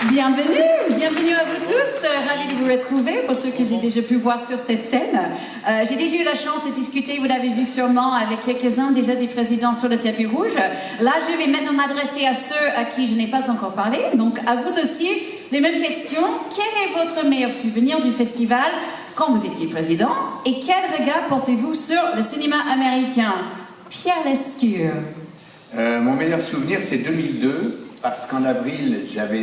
Bienvenue à vous tous, ravi de vous retrouver pour ceux que j'ai déjà pu voir sur cette scène. J'ai déjà eu la chance de discuter, vous l'avez vu sûrement, avec quelques-uns déjà des présidents sur le tapis rouge. Là, je vais maintenant m'adresser à ceux à qui je n'ai pas encore parlé, donc à vous aussi, les mêmes questions. Quel est votre meilleur souvenir du festival quand vous étiez président et quel regard portez-vous sur le cinéma américain? Pierre Lescure. Mon meilleur souvenir, c'est 2002. Parce qu'en avril, j'avais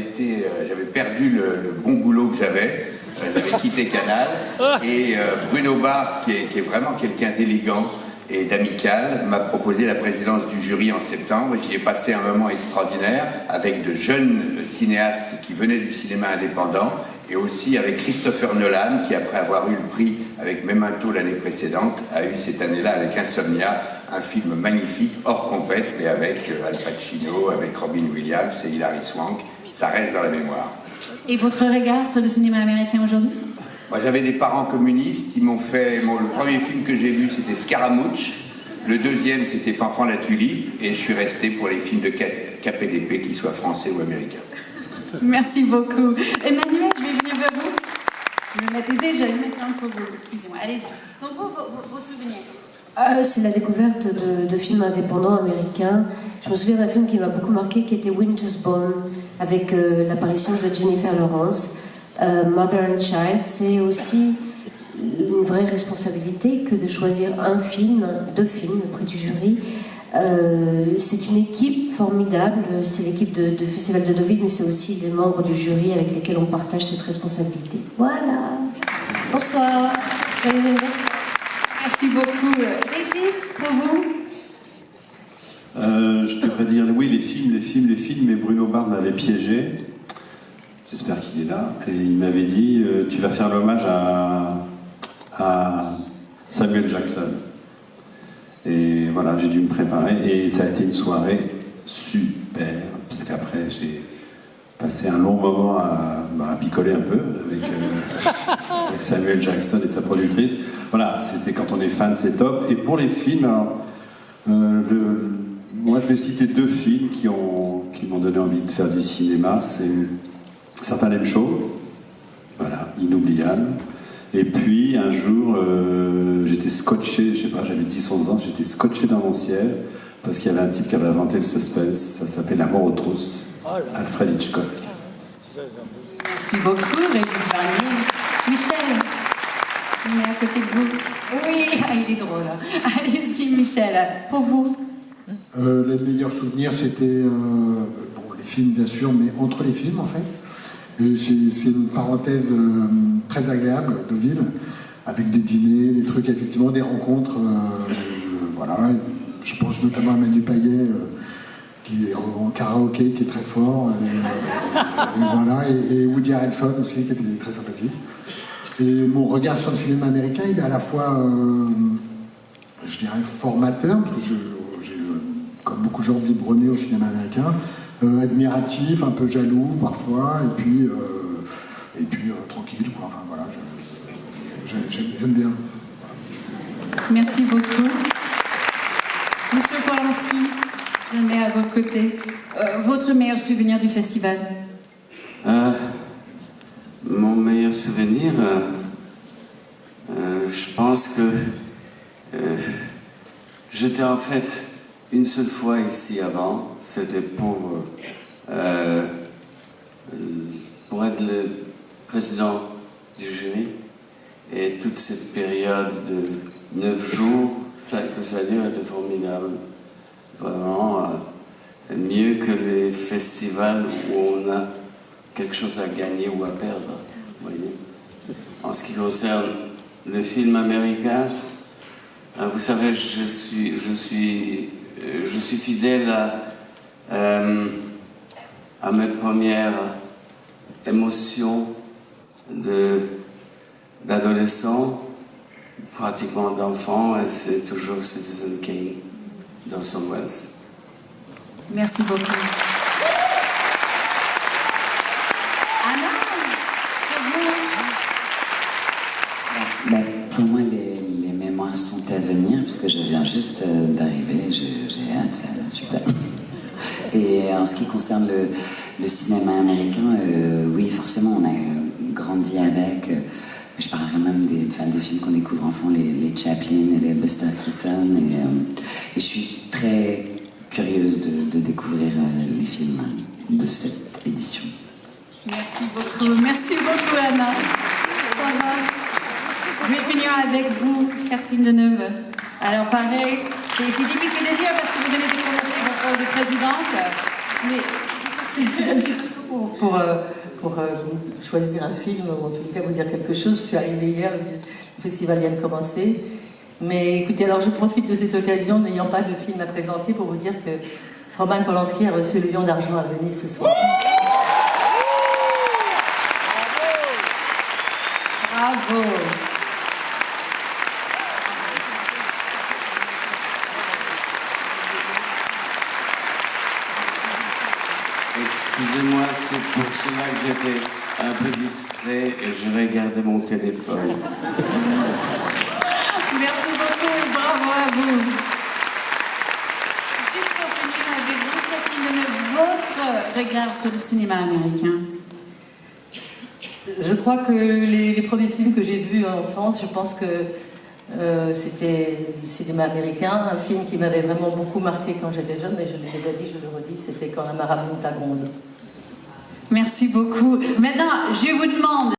perdu le bon boulot que j'avais. J'avais quitté Canal. Et Bruno Barthes, qui est vraiment quelqu'un d'élégant et d'amical, m'a proposé la présidence du jury en septembre. J'y ai passé un moment extraordinaire avec de jeunes cinéastes qui venaient du cinéma indépendant et aussi avec Christopher Nolan, qui après avoir eu le prix avec Memento l'année précédente, a eu cette année-là avec Insomnia, un film magnifique, hors compète, mais avec Al Pacino, avec Robin Williams et Hilary Swank. Ça reste dans la mémoire. Et votre regard sur le cinéma américain aujourd'hui? Moi, j'avais des parents communistes. Ils m'ont fait... le premier film que j'ai vu, c'était Scaramouche. Le deuxième, c'était Fanfan la Tulipe. Et je suis resté pour les films de KPDP, qu'ils soient français ou américains. Merci beaucoup. Emmanuel, je vais venir vers vous. Je vais me mettre entre vous, excusez-moi. Allez-y. Donc vos souvenirs? C'est la découverte de films indépendants américains. Je me souviens d'un film qui m'a beaucoup marqué, qui était Winter's Bone, avec l'apparition de Jennifer Lawrence. Mother and Child, c'est aussi une vraie responsabilité que de choisir deux films auprès du jury. C'est une équipe formidable, c'est l'équipe de Festival de Deauville, mais c'est aussi les membres du jury avec lesquels on partage cette responsabilité. Voilà. Bonsoir. Joyeux anniversaire. Merci beaucoup. Régis, pour vous? Je devrais dire oui, les films, mais Bruno Barthes m'avait piégé. J'espère qu'il est là. Et il m'avait dit tu vas faire l'hommage à Samuel Jackson. Et voilà, j'ai dû me préparer. Et ça a été une soirée super, puisqu'après j'ai passé un long moment à picoler un peu avec Samuel Jackson et sa productrice. Voilà, c'était quand on est fan, c'est top. Et pour les films, alors, moi je vais citer deux films qui m'ont donné envie de faire du cinéma. C'est Certains l'aiment chaud, voilà, inoubliable. Et puis un jour, j'étais scotché, je sais pas, j'avais 10-11 ans, j'étais scotché dans mon ciel parce qu'il y avait un type qui avait inventé le suspense, ça s'appelait La mort aux trousses, Alfred Hitchcock. Merci beaucoup, Régis Barnier. Michel, il est à côté de vous. Oui, il est drôle. Allez-y, Michel, pour vous. Les meilleurs souvenirs, c'était les films, bien sûr, mais entre les films, en fait. Et c'est une parenthèse très agréable, Deauville, avec des dîners, des trucs, effectivement, des rencontres. Voilà. Je pense notamment à Manu Payet, qui est en karaoké, qui est très fort. Et voilà. Et Woody Harrelson aussi, qui était très sympathique. Et mon regard sur le cinéma américain, il est à la fois, je dirais, formateur, parce que j'ai, comme beaucoup de gens, biberonné au cinéma américain. Admiratif, un peu jaloux parfois, et puis tranquille, quoi. Enfin voilà, j'aime bien. Merci beaucoup. Monsieur Polanski, je me mets à votre côté. Votre meilleur souvenir du festival? Mon meilleur souvenir, je pense que j'étais en fait une seule fois ici avant, c'était pour être le président du jury. Et toute cette période de 9 jours, que ça dure, était formidable. Vraiment mieux que les festivals où on a quelque chose à gagner ou à perdre. Voyez. En ce qui concerne le film américain, vous savez, je suis fidèle à mes premières émotions d'adolescent, pratiquement d'enfant, et c'est toujours Citizen Kane d'Orson Welles. Merci beaucoup. Anna, pour moi, les mémoires sont à venir, puisque je viens juste d'arriver, j'ai hâte, ça a l'air super. Et mais en ce qui concerne le cinéma américain, oui, forcément, on a grandi avec. Je parlerai même des films qu'on découvre enfant, les Chaplin et les Buster Keaton. Et je suis très curieuse de découvrir les films de cette édition. Merci beaucoup Anna. Ça va. Je vais finir avec vous, Catherine Deneuve. Alors pareil, c'est difficile de dire parce que vous venez de commencer votre rôle de présidente, mais C'est un petit peu pour choisir un film, ou en tout cas vous dire quelque chose. Je suis arrivée hier, le festival vient de commencer. Mais écoutez, alors je profite de cette occasion, n'ayant pas de film à présenter, pour vous dire que Roman Polanski a reçu le Lion d'argent à Venise ce soir. bravo. Excusez-moi, c'est pour cela que j'étais un peu distrait et je regardais mon téléphone. Merci beaucoup et bravo à vous. Juste pour finir avec vous, Catherine Deneuve, votre regard sur le cinéma américain. Je crois que les premiers films que j'ai vus enfant, je pense que c'était du cinéma américain, un film qui m'avait vraiment beaucoup marqué quand j'étais jeune, mais je l'ai déjà dit, je le redis, c'était Quand la marabouta gronde. Merci beaucoup. Maintenant, je vous demande